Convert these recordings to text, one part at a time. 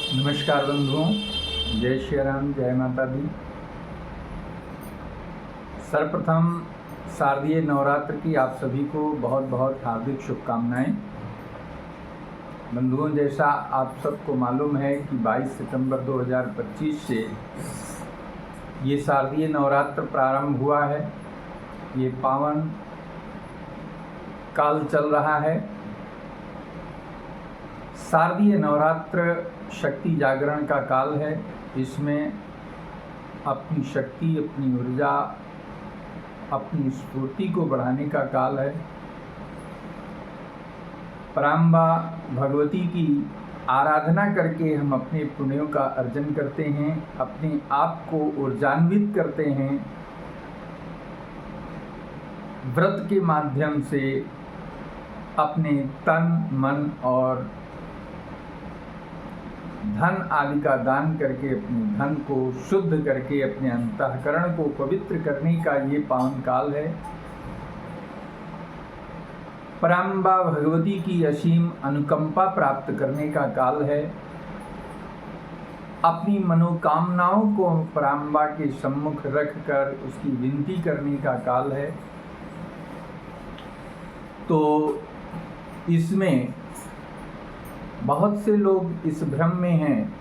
नमस्कार बंधुओं, जय श्री राम, जय माता दी। सर्वप्रथम शारदीय नवरात्र की आप सभी को बहुत बहुत हार्दिक शुभकामनाएं। बंधुओं, जैसा आप सबको मालूम है कि 22 सितंबर 2025 से ये शारदीय नवरात्र प्रारंभ हुआ है। ये पावन काल चल रहा है। शारदीय नवरात्र शक्ति जागरण का काल है। इसमें अपनी शक्ति, अपनी ऊर्जा, अपनी स्फूर्ति को बढ़ाने का काल है। पराम्बा भगवती की आराधना करके हम अपने पुण्यों का अर्जन करते हैं, अपने आप को ऊर्जान्वित करते हैं। व्रत के माध्यम से अपने तन, मन और धन आदि का दान करके, अपने धन को शुद्ध करके, अपने अंतःकरण को पवित्र करने का ये पावन काल है। पराम्बा भगवती की असीम अनुकंपा प्राप्त करने का काल है। अपनी मनोकामनाओं को पराम्बा के सम्मुख रखकर उसकी विनती करने का काल है। तो इसमें बहुत से लोग इस भ्रम में हैं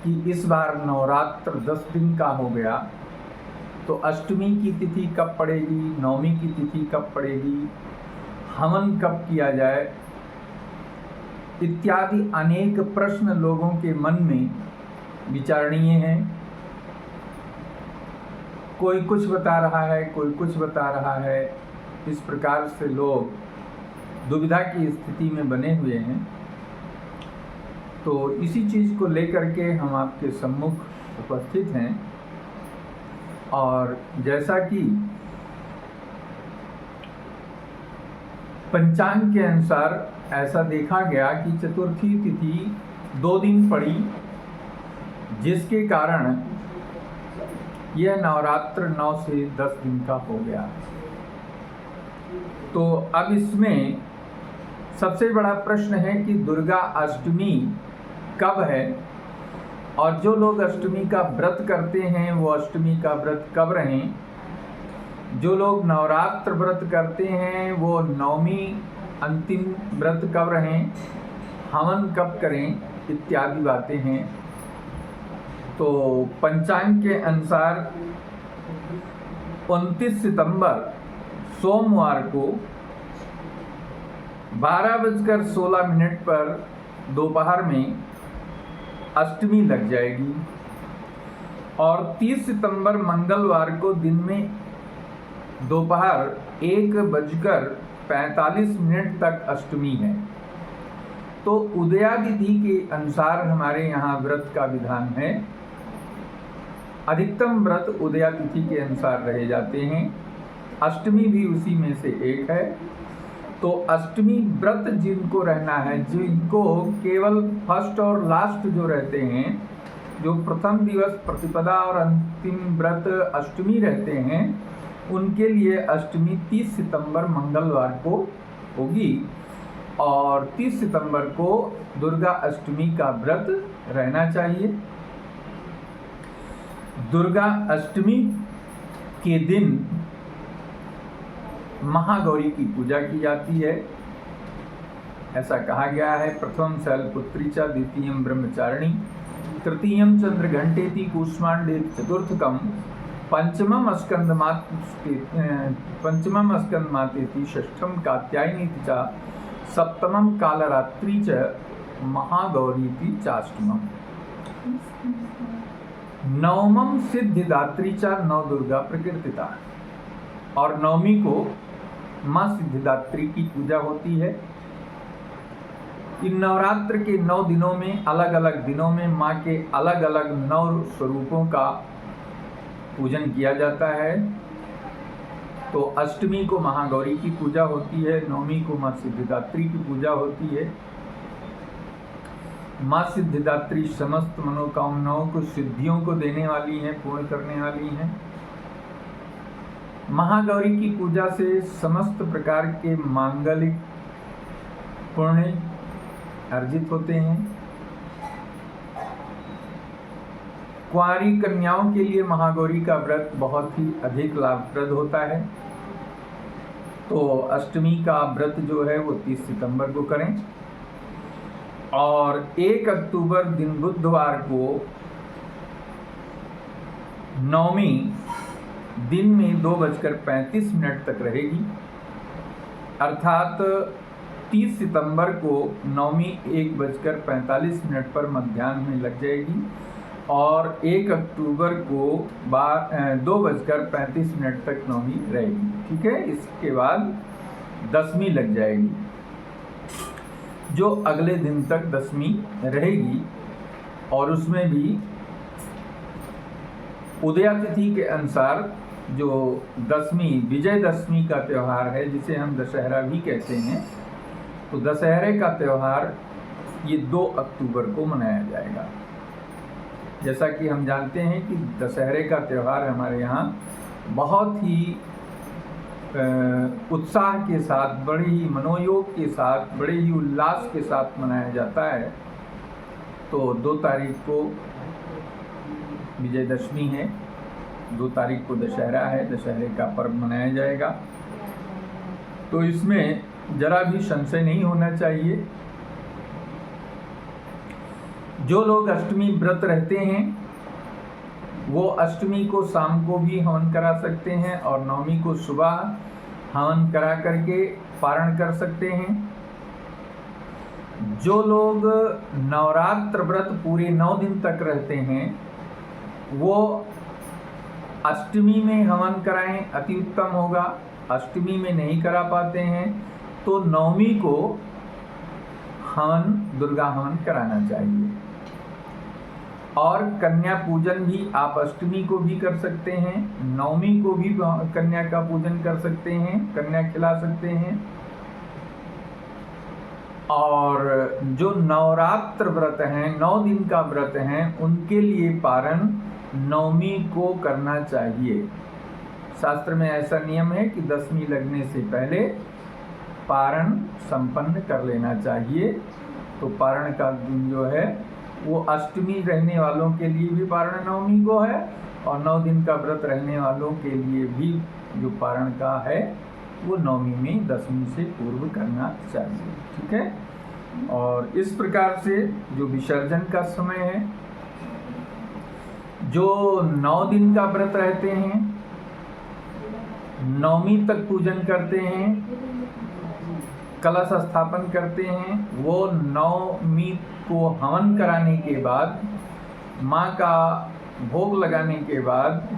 कि इस बार नवरात्र 10 दिन का हो गया, तो अष्टमी की तिथि कब पड़ेगी, नवमी की तिथि कब पड़ेगी, हवन कब किया जाए, इत्यादि अनेक प्रश्न लोगों के मन में विचारणीय हैं। कोई कुछ बता रहा है, कोई कुछ बता रहा है। इस प्रकार से लोग दुविधा की स्थिति में बने हुए हैं। तो इसी चीज़ को लेकर के हम आपके सम्मुख उपस्थित हैं। और जैसा कि पंचांग के अनुसार ऐसा देखा गया कि चतुर्थी तिथि 2 दिन पड़ी, जिसके कारण यह नवरात्र 9 से 10 दिन का हो गया। तो अब इसमें सबसे बड़ा प्रश्न है कि दुर्गा अष्टमी कब है, और जो लोग अष्टमी का व्रत करते हैं वो अष्टमी का व्रत कब रहें, जो लोग नवरात्र व्रत करते हैं वो नवमी अंतिम व्रत कब रहें, हवन कब करें, इत्यादि बातें हैं। तो पंचांग के अनुसार 29 सितंबर सोमवार को 12:16 पर दोपहर में अष्टमी लग जाएगी, और 30 सितंबर मंगलवार को दिन में दोपहर 1:45 तक अष्टमी है। तो उदयातिथि के अनुसार हमारे यहाँ व्रत का विधान है। अधिकतम व्रत उदयातिथि के अनुसार रहे जाते हैं। अष्टमी भी उसी में से एक है। तो अष्टमी व्रत जिनको रहना है, जिनको केवल फर्स्ट और लास्ट जो रहते हैं, जो प्रथम दिवस प्रतिपदा और अंतिम व्रत अष्टमी रहते हैं, उनके लिए अष्टमी 30 सितंबर मंगलवार को होगी। और 30 सितंबर को दुर्गा अष्टमी का व्रत रहना चाहिए। दुर्गा अष्टमी के दिन महागौरी की पूजा की जाती है। ऐसा कहा गया है, प्रथम शैलपुत्री च, द्वितीयम ब्रह्मचारिणी, तृतीयम चंद्रघंटेति कूष्मांडेति, चतुर्थकम पंचमम स्कंदमातेति, षष्ठम कात्यायनीति च, सप्तमम कालरात्रि च, महागौरीति चाष्टमम, नवमम सिद्धिदात्री च, नव दुर्गा प्रकीर्तिता। और नवमी को माँ सिद्धिदात्री की पूजा होती है। इन नवरात्र के 9 दिनों में, अलग अलग दिनों में माँ के अलग अलग 9 स्वरूपों का पूजन किया जाता है। तो अष्टमी को महागौरी की पूजा होती है, नवमी को माँ सिद्धिदात्री की पूजा होती है। माँ सिद्धिदात्री समस्त मनोकामनाओं को, सिद्धियों को देने वाली हैं, पूर्ण करने वाली हैं। महागौरी की पूजा से समस्त प्रकार के मांगलिक, पुण्य, अर्जित होते हैं। कुंवारी कन्याओं के लिए महागौरी का व्रत बहुत ही अधिक लाभप्रद होता है। तो अष्टमी का व्रत जो है वो 30 सितंबर को करें और 1 अक्टूबर दिन बुधवार को नवमी दिन में 2:35 तक रहेगी, अर्थात 30 सितंबर को नवमी 1:45 पर मध्याह्न में लग जाएगी और 1 अक्टूबर को 2:35 तक नवमी रहेगी। ठीक है, इसके बाद दशमी लग जाएगी, जो अगले दिन तक दशमी रहेगी और उसमें भी उदयातिथि के अनुसार जो दशमी विजयदशमी का त्यौहार है, जिसे हम दशहरा भी कहते हैं, तो दशहरे का त्यौहार ये 2 अक्टूबर को मनाया जाएगा। जैसा कि हम जानते हैं कि दशहरे का त्यौहार हमारे यहाँ बहुत ही उत्साह के साथ, बड़े ही मनोयोग के साथ, बड़े ही उल्लास के साथ मनाया जाता है। तो 2 तारीख को विजयदशमी है, 2 तारीख को दशहरा है, दशहरे का पर्व मनाया जाएगा। तो इसमें जरा भी संशय नहीं होना चाहिए। जो लोग अष्टमी व्रत रहते हैं वो अष्टमी को शाम को भी हवन करा सकते हैं और नवमी को सुबह हवन करा करके पारण कर सकते हैं। जो लोग नवरात्र व्रत पूरे 9 दिन तक रहते हैं वो अष्टमी में हवन कराएं, अति उत्तम होगा। अष्टमी में नहीं करा पाते हैं तो नवमी को हवन, दुर्गा हवन कराना चाहिए। और कन्या पूजन भी आप अष्टमी को भी कर सकते हैं, नवमी को भी कन्या का पूजन कर सकते हैं, कन्या खिला सकते हैं। और जो नवरात्र व्रत हैं, 9 दिन का व्रत हैं, उनके लिए पारण नवमी को करना चाहिए। शास्त्र में ऐसा नियम है कि दशमी लगने से पहले पारण संपन्न कर लेना चाहिए। तो पारण का दिन जो है वो अष्टमी रहने वालों के लिए भी पारण नवमी को है और 9 दिन का व्रत रहने वालों के लिए भी जो पारण का है वो नवमी में दशमी से पूर्व करना चाहिए। ठीक है, और इस प्रकार से जो विसर्जन का समय है, जो 9 दिन का व्रत रहते हैं, नवमी तक पूजन करते हैं, कलश स्थापन करते हैं, वो नवमी को हवन कराने के बाद, माँ का भोग लगाने के बाद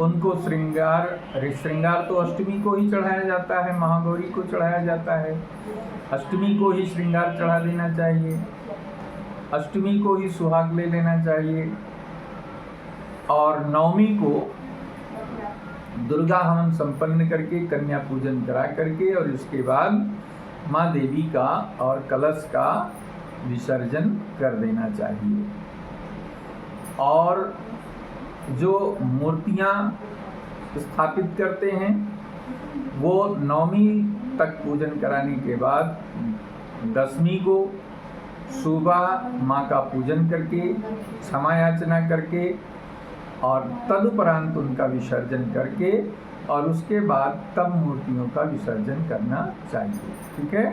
उनको श्रृंगार तो अष्टमी को ही चढ़ाया जाता है, महागौरी को चढ़ाया जाता है। अष्टमी को ही श्रृंगार चढ़ा देना चाहिए, अष्टमी को ही सुहाग ले लेना चाहिए और नवमी को दुर्गा हवन संपन्न करके कन्या पूजन करा करके और इसके बाद माँ देवी का और कलश का विसर्जन कर देना चाहिए। और जो मूर्तियाँ स्थापित करते हैं वो नवमी तक पूजन कराने के बाद दशमी को सुबह माँ का पूजन करके, क्षमा याचना करके और तदुपरांत उनका विसर्जन करके और उसके बाद तब मूर्तियों का विसर्जन करना चाहिए। ठीक है,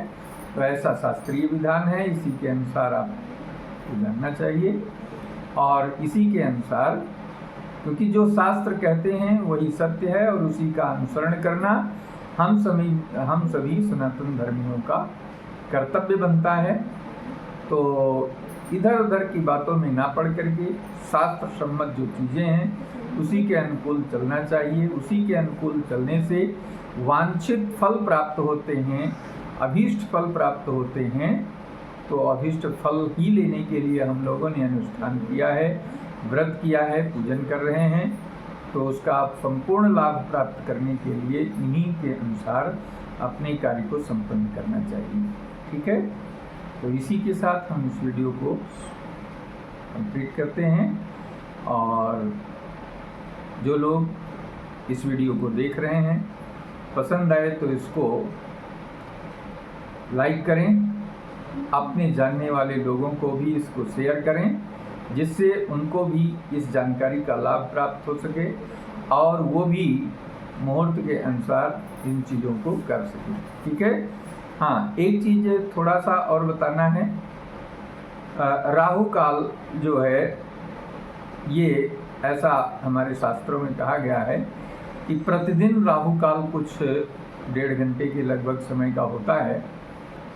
तो ऐसा शास्त्रीय विधान है, इसी के अनुसार आपको जानना चाहिए। और इसी के अनुसार, क्योंकि जो शास्त्र कहते हैं वही सत्य है और उसी का अनुसरण करना हम सभी सनातन धर्मियों का कर्तव्य बनता है। तो इधर उधर की बातों में ना पड़ करके शास्त्र सम्मत जो चीज़ें हैं उसी के अनुकूल चलना चाहिए। उसी के अनुकूल चलने से वांछित फल प्राप्त होते हैं, अभीष्ट फल प्राप्त होते हैं। तो अभीष्ट फल ही लेने के लिए हम लोगों ने अनुष्ठान किया है, व्रत किया है, पूजन कर रहे हैं। तो उसका आप संपूर्ण लाभ प्राप्त करने के लिए इन्हीं के अनुसार अपने कार्य को संपन्न करना चाहिए। ठीक है, तो इसी के साथ हम इस वीडियो को कंप्लीट करते हैं। और जो लोग इस वीडियो को देख रहे हैं, पसंद आए तो इसको लाइक करें, अपने जानने वाले लोगों को भी इसको शेयर करें, जिससे उनको भी इस जानकारी का लाभ प्राप्त हो सके और वो भी मुहूर्त के अनुसार इन चीज़ों को कर सकें। ठीक है। हाँ, एक चीज़ थोड़ा सा और बताना है। राहु काल जो है ये ऐसा हमारे शास्त्रों में कहा गया है कि प्रतिदिन राहु काल कुछ 1.5 घंटे के लगभग समय का होता है।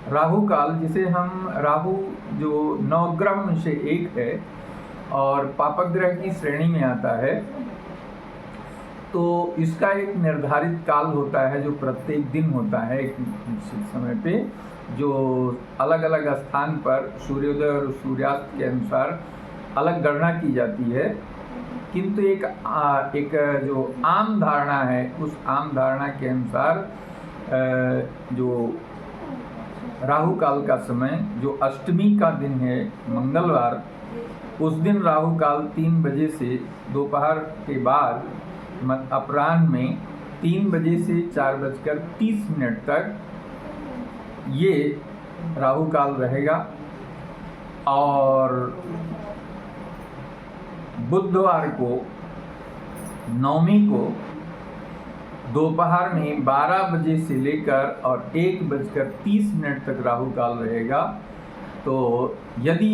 राहु काल जिसे हम राहु जो नवग्रह में से एक है और पापग्रह की श्रेणी में आता है, तो इसका एक निर्धारित काल होता है जो प्रत्येक दिन होता है एक निश्चित समय पे, जो अलग अलग स्थान पर सूर्योदय और सूर्यास्त के अनुसार अलग गणना की जाती है। किंतु एक जो आम धारणा है, उस आम धारणा के अनुसार जो राहु काल का समय जो अष्टमी का दिन है मंगलवार, उस दिन राहु काल 3 बजे से दोपहर के बाद अपराह्न में 3 बजे से 4:30 तक ये राहु काल रहेगा। और बुधवार को नवमी को दोपहर में 12 बजे से लेकर और 1:30 तक राहु काल रहेगा। तो यदि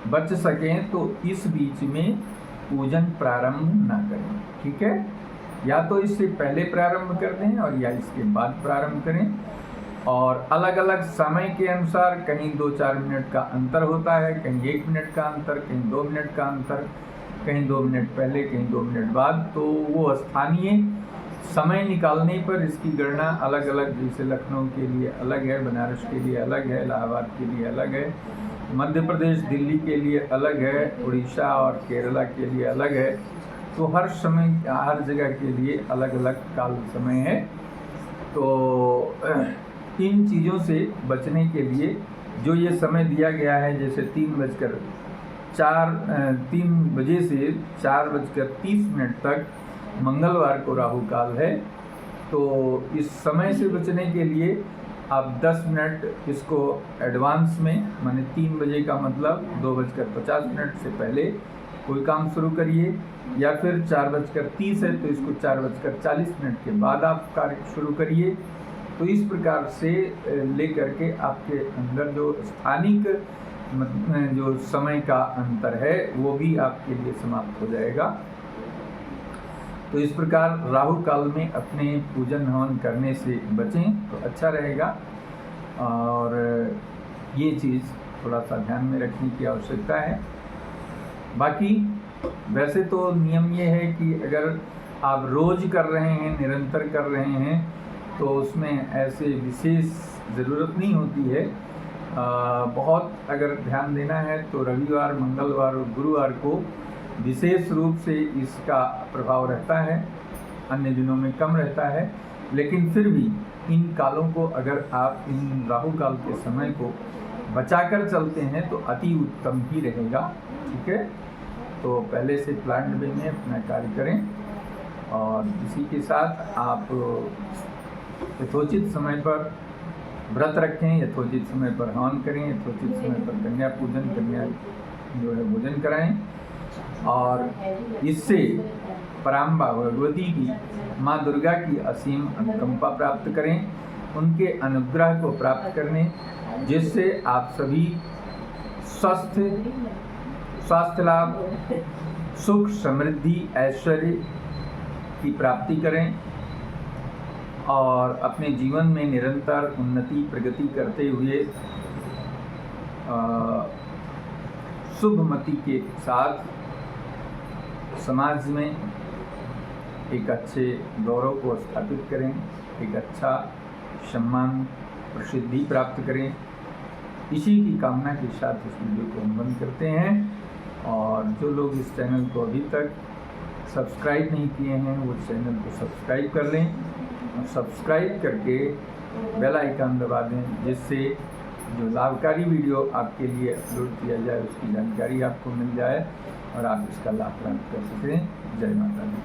बच सकें तो इस बीच में पूजन प्रारंभ ना करें। ठीक है, या तो इससे पहले प्रारंभ कर दें और या इसके बाद प्रारंभ करें। और अलग अलग समय के अनुसार कहीं 2-4 मिनट का अंतर होता है, कहीं 1 मिनट का अंतर, कहीं 2 मिनट का अंतर, कहीं 2 मिनट पहले, कहीं 2 मिनट बाद। तो वो स्थानीय समय निकालने पर इसकी गणना अलग अलग, जैसे लखनऊ के लिए अलग है, बनारस के लिए अलग है, इलाहाबाद के लिए अलग है, मध्य प्रदेश दिल्ली के लिए अलग है, उड़ीसा और केरला के लिए अलग है। तो हर समय हर जगह के लिए अलग अलग काल समय है। तो इन चीज़ों से बचने के लिए जो ये समय दिया गया है, जैसे 3 बजे से 4:30 तक मंगलवार को राहु काल है, तो इस समय से बचने के लिए आप 10 मिनट इसको एडवांस में, माने 3 बजे का मतलब 2:50 से पहले कोई काम शुरू करिए, या फिर 4:30 है तो इसको 4:40 के बाद आप कार्य शुरू करिए। तो इस प्रकार से लेकर के आपके अंदर जो स्थानिक जो समय का अंतर है वो भी आपके लिए समाप्त हो जाएगा। तो इस प्रकार राहु काल में अपने पूजन हवन करने से बचें तो अच्छा रहेगा। और ये चीज़ थोड़ा सा ध्यान में रखने की आवश्यकता है। बाकी वैसे तो नियम ये है कि अगर आप रोज़ कर रहे हैं, निरंतर कर रहे हैं, तो उसमें ऐसे विशेष ज़रूरत नहीं होती है। बहुत अगर ध्यान देना है तो रविवार, मंगलवार और गुरुवार को विशेष रूप से इसका प्रभाव रहता है, अन्य दिनों में कम रहता है। लेकिन फिर भी इन कालों को अगर आप इन राहु काल के समय को बचाकर चलते हैं तो अति उत्तम ही रहेगा। ठीक है, तो पहले से प्लान वे में अपना कार्य करें और इसी के साथ आप यथोचित समय पर व्रत रखें, यथोचित समय पर हवन करें, यथोचित समय पर कन्या पूजन, कन्या जो है भोजन कराएं और इससे पराम्बा भगवती की, माँ दुर्गा की असीम अनुकंपा प्राप्त करें, उनके अनुग्रह को प्राप्त करने, जिससे आप सभी स्वास्थ्य लाभ, सुख, समृद्धि, ऐश्वर्य की प्राप्ति करें और अपने जीवन में निरंतर उन्नति प्रगति करते हुए शुभमति के साथ समाज में एक अच्छे गौरव को स्थापित करें, एक अच्छा सम्मान प्रसिद्धि प्राप्त करें। इसी की कामना के साथ इस वीडियो को हम बंद करते हैं। और जो लोग इस चैनल को अभी तक सब्सक्राइब नहीं किए हैं वो चैनल को सब्सक्राइब कर लें और सब्सक्राइब करके बेल आइकन दबा दें, जिससे जो लाभकारी वीडियो आपके लिए अपलोड किया जाए उसकी जानकारी आपको मिल जाए और आप इसका लाभ प्राप्त कर सकें। जय माता दी।